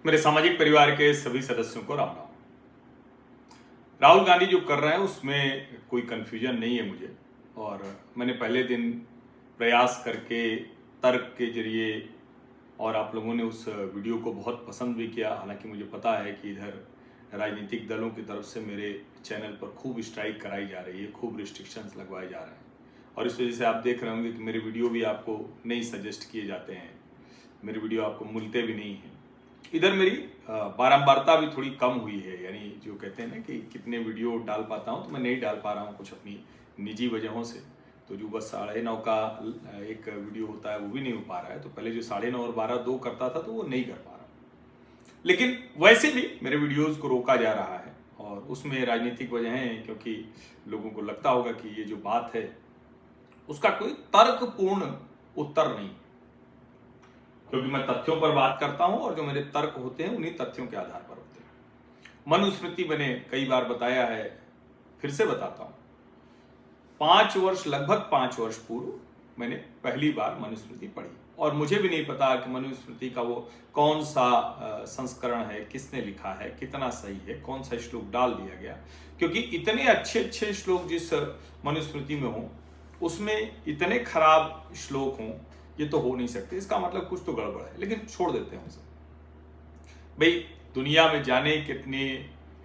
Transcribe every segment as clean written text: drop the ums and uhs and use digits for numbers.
मेरे सामाजिक परिवार के सभी सदस्यों को राम राम। राहुल गांधी जो कर रहे हैं उसमें कोई कंफ्यूजन नहीं है मुझे, और मैंने पहले दिन प्रयास करके तर्क के जरिए, और आप लोगों ने उस वीडियो को बहुत पसंद भी किया। हालांकि मुझे पता है कि इधर राजनीतिक दलों की तरफ से मेरे चैनल पर खूब स्ट्राइक कराई जा रही है, खूब रिस्ट्रिक्शंस लगवाए जा रहे हैं, और इस वजह से आप देख रहे होंगे कि मेरे वीडियो भी आपको नहीं सजेस्ट किए जाते हैं, मेरे वीडियो आपको मिलते भी नहीं हैं। इधर मेरी बारंबारता भी थोड़ी कम हुई है, यानी जो कहते हैं ना कि कितने वीडियो डाल पाता हूँ, तो मैं नहीं डाल पा रहा हूँ कुछ अपनी निजी वजहों से। तो जो बस 9:30 का एक वीडियो होता है वो भी नहीं हो पा रहा है। तो पहले जो 9:30 और 12 दो करता था तो वो नहीं कर पा रहा, लेकिन वैसे भी मेरे वीडियोस को रोका जा रहा है, और उसमें राजनीतिक वजह हैं, क्योंकि लोगों को लगता होगा कि ये जो बात है उसका कोई तर्कपूर्ण उत्तर नहीं, क्योंकि मैं तथ्यों पर बात करता हूं और जो मेरे तर्क होते हैं उन्हीं तथ्यों के आधार पर होते हैं। मनुस्मृति मैंने कई बार बताया है, फिर से बताता हूं। 5 वर्ष, लगभग 5 वर्ष पूर्व मैंने पहली बार मनुस्मृति पढ़ी, और मुझे भी नहीं पता कि मनुस्मृति का वो कौन सा संस्करण है, किसने लिखा है, कितना सही है, कौन सा श्लोक डाल दिया गया, क्योंकि इतने अच्छे अच्छे श्लोक जिस मनुस्मृति में हों उसमें इतने खराब श्लोक हों, ये तो हो नहीं सकते। इसका मतलब कुछ तो गड़बड़ है, लेकिन छोड़ देते हैं उसे। भाई, दुनिया में जाने कितने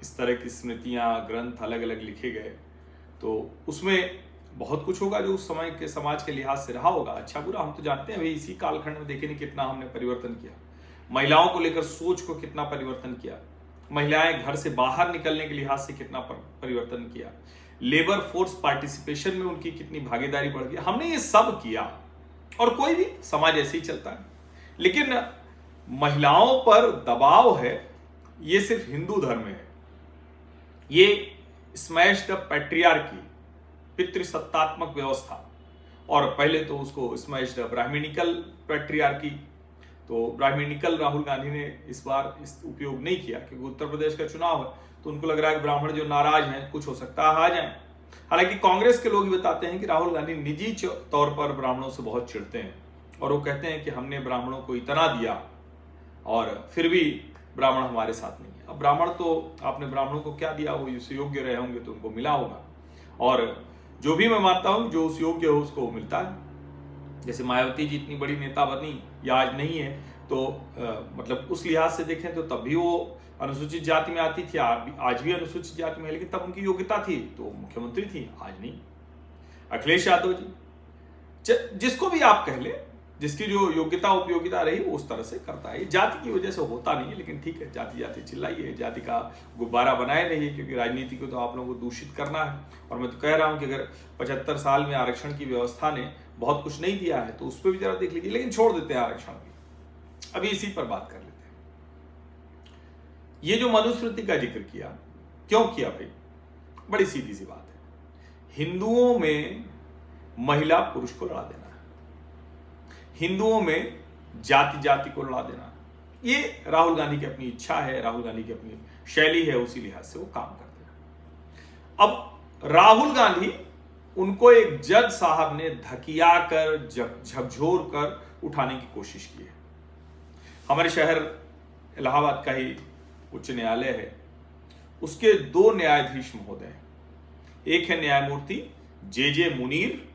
इस तरह की स्मृतियां, ग्रंथ अलग अलग लिखे गए, तो उसमें बहुत कुछ होगा जो उस समय के समाज के लिहाज से रहा होगा, अच्छा बुरा हम तो जानते हैं। भाई, इसी कालखंड में देखे नहीं कितना हमने परिवर्तन किया, महिलाओं को लेकर सोच को कितना परिवर्तन किया, महिलाएं घर से बाहर निकलने के लिहाज से कितना परिवर्तन किया, लेबर फोर्स पार्टिसिपेशन में उनकी कितनी भागीदारी बढ़ गई, हमने ये सब किया। और कोई भी समाज ऐसे ही चलता है, लेकिन महिलाओं पर दबाव है, ये सिर्फ हिंदू धर्म में है। ये स्मैश द पैट्रियार्की, पितृसत्तात्मक व्यवस्था, और पहले तो उसको स्मैश द ब्राह्मणिकल पैट्रियार्की। तो ब्राह्मणिकल राहुल गांधी ने इस बार इस उपयोग नहीं किया, क्योंकि उत्तर प्रदेश का चुनाव है, तो उनको लग रहा है कि ब्राह्मण जो नाराज हैं, कुछ हो सकता है आ जाए। हालांकि कांग्रेस के लोग बताते हैं कि राहुल गांधी निजी तौर पर ब्राह्मणों से बहुत चिढ़ते हैं, और वो कहते हैं कि हमने ब्राह्मणों को इतना दिया और फिर भी ब्राह्मण हमारे साथ नहीं है। अब ब्राह्मण तो, आपने ब्राह्मणों को क्या दिया, वो उस योग्य रहे होंगे तो उनको मिला होगा, और जो भी मैं मानता हूं जो उस योग्य हो उसको मिलता है। जैसे मायावती जी इतनी बड़ी नेता बनी या आज नहीं है, तो मतलब उस लिहाज से देखें तो तब भी वो अनुसूचित जाति में आती थी, आज भी अनुसूचित जाति में है, लेकिन तब उनकी योग्यता थी तो मुख्यमंत्री थी, आज नहीं। अखिलेश यादव जी, जिसको भी आप कह ले, जिसकी जो योग्यता उपयोगिता रही वो उस तरह से करता है। जाति की वजह से होता नहीं है, लेकिन ठीक है, जाति जाति चिल्लाइए, जाति का गुब्बारा बनाए रहिए, क्योंकि राजनीति को तो आप लोगों को दूषित करना है। और मैं तो कह रहा हूं कि अगर 75 साल में आरक्षण की व्यवस्था ने बहुत कुछ नहीं दिया है तो उस पर भी जरा देख लीजिए, लेकिन छोड़ देते हैं आरक्षण भी। अभी इसी पर बात कर लेते हैं। ये जो मनुस्मृति का जिक्र किया, क्यों किया भाई? बड़ी सीधी सी बात है। हिंदुओं में महिला पुरुष को लड़ा देना, हिंदुओं में जाति जाति को लड़ा देना, ये राहुल गांधी की अपनी इच्छा है, राहुल गांधी की अपनी शैली है, उसी लिहाज से वो काम करते हैं। अब राहुल गांधी, उनको एक जज साहब ने धकिया कर, झकझोर कर उठाने की कोशिश की है। हमारे शहर इलाहाबाद का ही उच्च न्यायालय है, उसके 2 न्यायाधीश महोदय हैं। एक है न्यायमूर्ति जे मुनीर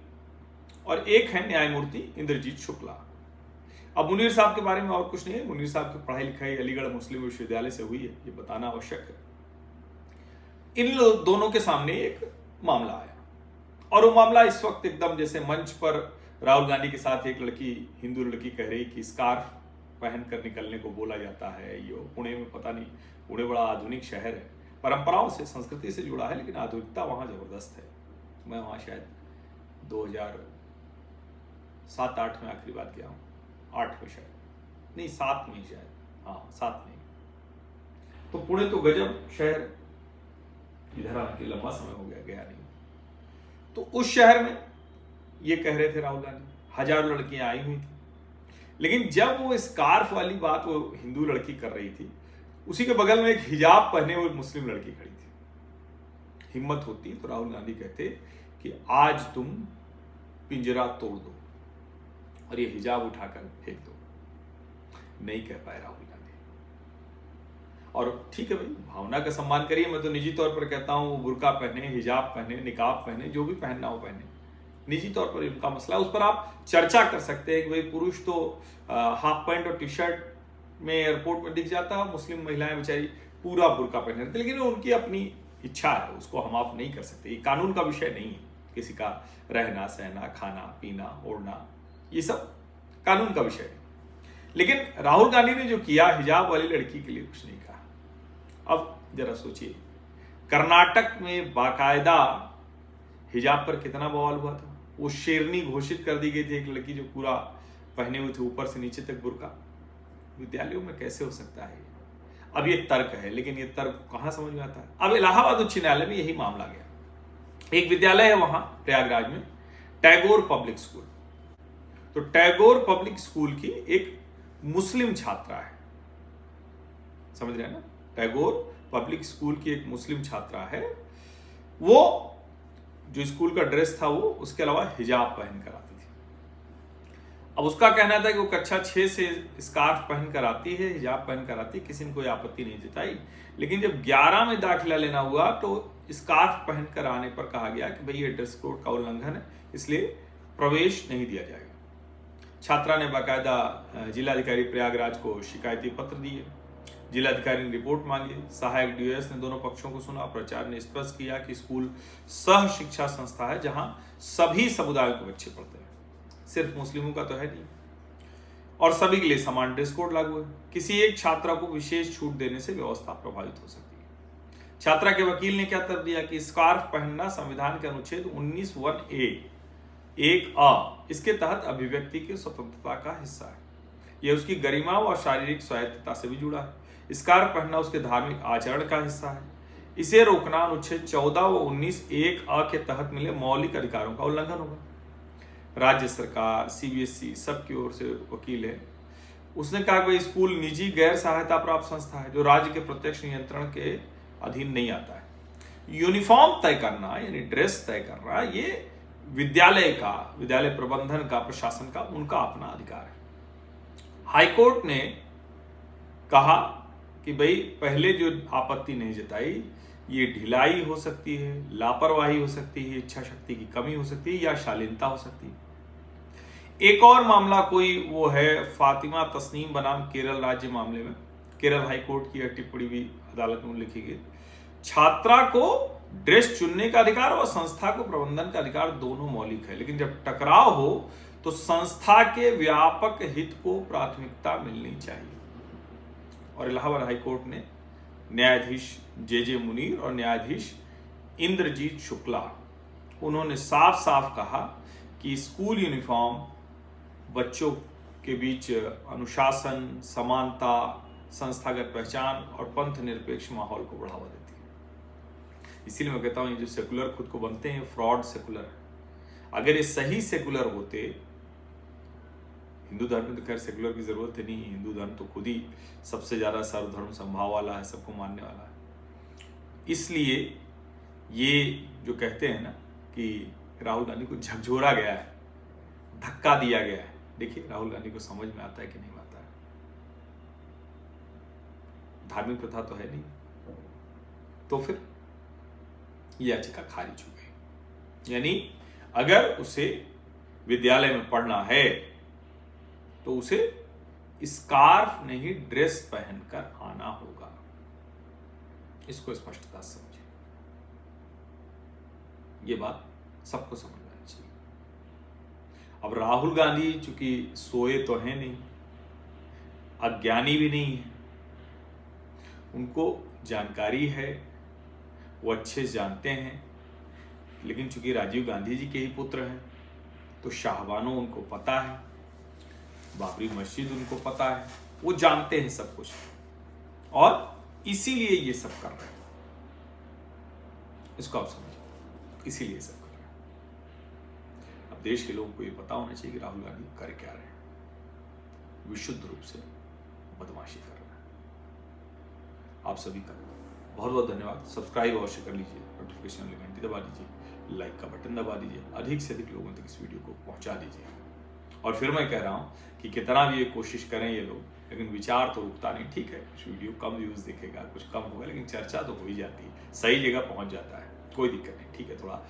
और एक है न्यायमूर्ति इंद्रजीत शुक्ला। अब मुनीर साहब के बारे में और कुछ नहीं है, मुनीर साहब की पढ़ाई लिखाई अलीगढ़ मुस्लिम विश्वविद्यालय से हुई है, ये बताना आवश्यक है। इन दोनों के सामने एक मामला आया, और वो मामला इस वक्त एकदम जैसे मंच पर राहुल गांधी के साथ एक लड़की, हिंदू लड़की कह रही कि स्कार्फ पहन कर निकलने को बोला जाता है। ये पुणे में, पता नहीं, पुणे बड़ा आधुनिक शहर है, परंपराओं से, संस्कृति से जुड़ा है, लेकिन आधुनिकता वहां जबरदस्त है। मैं वहां शायद 2007-8 में आखिरी बार गया हूँ, 8 में शायद नहीं, 7 में शायद, हाँ 7 में। तो पुणे तो गजब शहर, इधर आके लंबा समय हो गया, गया नहीं। तो उस शहर में ये कह रहे थे राहुल गांधी, हजारों लड़कियां आई हुई थी, लेकिन जब वो स्कार्फ वाली बात वो हिंदू लड़की कर रही थी, उसी के बगल में एक हिजाब पहने हुए मुस्लिम लड़की खड़ी थी। हिम्मत होती तो राहुल गांधी कहते कि आज तुम पिंजरा तोड़ दो और ये हिजाब उठाकर फेंक दो। नहीं कह पाए राहुल गांधी। और ठीक है भाई, भावना का सम्मान करिए। मैं तो निजी तौर पर कहता हूँ वो बुर्का पहने, हिजाब पहने, निकाब पहने, जो भी पहनना हो पहने, निजी तौर पर उनका मसला है, उस पर आप चर्चा कर सकते हैं कि भाई पुरुष तो हाफ पैंट और टी शर्ट में एयरपोर्ट में दिख जाता है, मुस्लिम महिलाएं बेचारी पूरा बुर्का पहने रहती, लेकिन उनकी अपनी इच्छा है, उसको हम आप नहीं कर सकते। ये कानून का विषय नहीं है, किसी का रहना सहना, खाना पीना, ओढ़ना, ये सब कानून का विषय है। लेकिन राहुल गांधी ने जो किया, हिजाब वाली लड़की के लिए कुछ नहीं कहा। अब जरा सोचिए, कर्नाटक में बाकायदा हिजाब पर कितना बवाल हुआ था। वो शेरनी घोषित कर दी गई थी एक लड़की जो पूरा पहने हुए थे ऊपर से नीचे तक बुर्का। विद्यालयों में कैसे हो सकता है? अब ये तर्क है, लेकिन ये तर्क कहां समझ में आता है? अब इलाहाबाद उच्च न्यायालय में यही मामला गया। एक विद्यालय है वहां प्रयागराज में, टैगोर पब्लिक स्कूल। तो टैगोर पब्लिक स्कूल की एक मुस्लिम छात्रा है, समझ रहे हैं ना? टैगोर पब्लिक स्कूल की एक मुस्लिम छात्रा है। वो जो स्कूल का ड्रेस था वो उसके अलावा हिजाब पहन कर आती थी। अब उसका कहना था कि वो कक्षा 6 से स्कार्फ पहन कर आती है, हिजाब पहन कर आती है, किसी ने कोई आपत्ति नहीं जताई। लेकिन जब 11 में दाखिला लेना हुआ तो स्कार्फ पहन कर आने पर कहा गया कि भाई ये ड्रेस कोड का उल्लंघन है, इसलिए प्रवेश नहीं दिया जाएगा। छात्रा ने बाकायदा जिलाधिकारी प्रयागराज को शिकायती पत्र दिए, जिलाधिकारी ने रिपोर्ट मांगी, सहायक डीओएस ने दोनों पक्षों को सुना। प्राचार्य ने स्पष्ट किया कि स्कूल सह शिक्षा संस्था है जहां सभी समुदायों के बच्चे पढ़ते हैं, सिर्फ मुस्लिमों का तो है नहीं, और सभी के लिए समान ड्रेस कोड लागू है। किसी एक छात्रा को विशेष छूट देने से व्यवस्था प्रभावित हो सकती है। छात्रा के वकील ने क्या तर्क दिया कि स्कार्फ पहनना संविधान के अनुच्छेद 19(1)(a) एक अ इसके तहत अभिव्यक्ति की स्वतंत्रता का हिस्सा है। यह उसकी गरिमा व शारीरिक स्वायत्तता से भी जुड़ा है। स्कार्फ पहनना उसके धार्मिक आचरण का हिस्सा है। इसे रोकना अनुच्छेद 14 व 19(1)(a) के तहत मिले मौलिक अधिकारों का उल्लंघन होगा। राज्य सरकार, सीबीएसई सबकी ओर से वकील है। उसने कहा कि स्कूल निजी गैर सहायता प्राप्त संस्था है जो राज्य के प्रत्यक्ष नियंत्रण के अधीन नहीं आता है। यूनिफॉर्म तय करना यानी ड्रेस तय करना ये विद्यालय का, विद्यालय प्रबंधन का, प्रशासन का, उनका अपना अधिकार है। हाईकोर्ट ने कहा कि भाई पहले जो आपत्ति नहीं जताई, ये ढिलाई हो सकती है, लापरवाही हो सकती है, इच्छा शक्ति की कमी हो सकती है या शालीनता हो सकती है। एक और मामला कोई वो है फातिमा तस्नीम बनाम केरल राज्य मामले में, केरल हाईकोर्ट की टिप्पणी भी अदालत में लिखी गई। छात्रा को ड्रेस चुनने का अधिकार और संस्था को प्रबंधन का अधिकार दोनों मौलिक है, लेकिन जब टकराव हो तो संस्था के व्यापक हित को प्राथमिकता मिलनी चाहिए। और इलाहाबाद हाईकोर्ट ने न्यायाधीश जे मुनीर और न्यायाधीश इंद्रजीत शुक्ला, उन्होंने साफ साफ कहा कि स्कूल यूनिफॉर्म बच्चों के बीच अनुशासन, समानता, संस्थागत पहचान और पंथ निरपेक्ष माहौल को बढ़ावा देती है। इसीलिए मैं कहता हूं ये जो सेकुलर खुद को बनते हैं फ्रॉड सेकुलर है। अगर ये सही सेकुलर होते, हिंदू धर्म में तो खैर सेकुलर की जरूरत ही नहीं है, हिंदू धर्म तो खुद ही सबसे ज्यादा सर्वधर्म संभाव वाला है, सबको मानने वाला है। इसलिए ये जो कहते हैं ना कि राहुल गांधी को झकझोरा गया है, धक्का दिया गया है, देखिए राहुल गांधी को समझ में आता है कि नहीं आता है। धार्मिक प्रथा तो है नहीं, तो फिर याचिका खारिज हो गई। यानी अगर उसे विद्यालय में पढ़ना है तो उसे स्कार्फ नहीं ड्रेस पहनकर आना होगा। इसको स्पष्टता से समझिए, ये बात सबको समझ में आनी चाहिए। अब राहुल गांधी चूंकि सोए तो हैं नहीं, अज्ञानी भी नहीं है, उनको जानकारी है, वो अच्छे से जानते हैं। लेकिन चूंकि राजीव गांधी जी के ही पुत्र हैं तो शाहबानो उनको पता है, बाबरी मस्जिद उनको पता है, वो जानते हैं सब कुछ और इसीलिए ये सब कर रहे हैं। इसको आप समझिए, इसीलिए सब कर रहे हैं। अब देश के लोगों को ये पता होना चाहिए कि राहुल गांधी कर क्या रहे हैं। विशुद्ध रूप से बदमाशी कर रहे हैं। आप सभी का बहुत बहुत धन्यवाद। सब्सक्राइब अवश्य कर लीजिए, नोटिफिकेशन वाली घंटी दबा दीजिए, लाइक का बटन दबा दीजिए, अधिक से अधिक लोगों तक इस वीडियो को पहुंचा दीजिए। और फिर मैं कह रहा हूं कि कितना भी ये कोशिश करें ये लोग, लेकिन विचार तो रुकता नहीं। ठीक है, कुछ वीडियो कम व्यूज़ दिखेगा, कुछ कम होगा, लेकिन चर्चा तो हो ही जाती है, सही जगह पहुंच जाता है, कोई दिक्कत नहीं। ठीक है, थोड़ा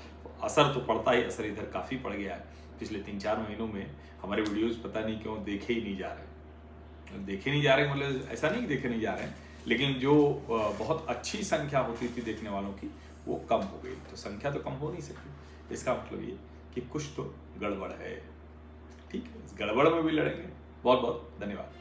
असर तो पड़ता ही, असर इधर काफ़ी पड़ गया है। पिछले 3-4 महीनों में हमारे वीडियोज़ पता नहीं क्यों देखे ही नहीं जा रहे, मतलब ऐसा नहीं कि देखे नहीं जा रहे हैं, लेकिन जो बहुत अच्छी संख्या होती थी देखने वालों की, वो कम हो गई। तो संख्या तो कम हो नहीं सकती, इसका मतलब ये कि कुछ तो गड़बड़ है। ठीक है, इस गड़बड़ में भी लड़ेंगे। बहुत बहुत धन्यवाद।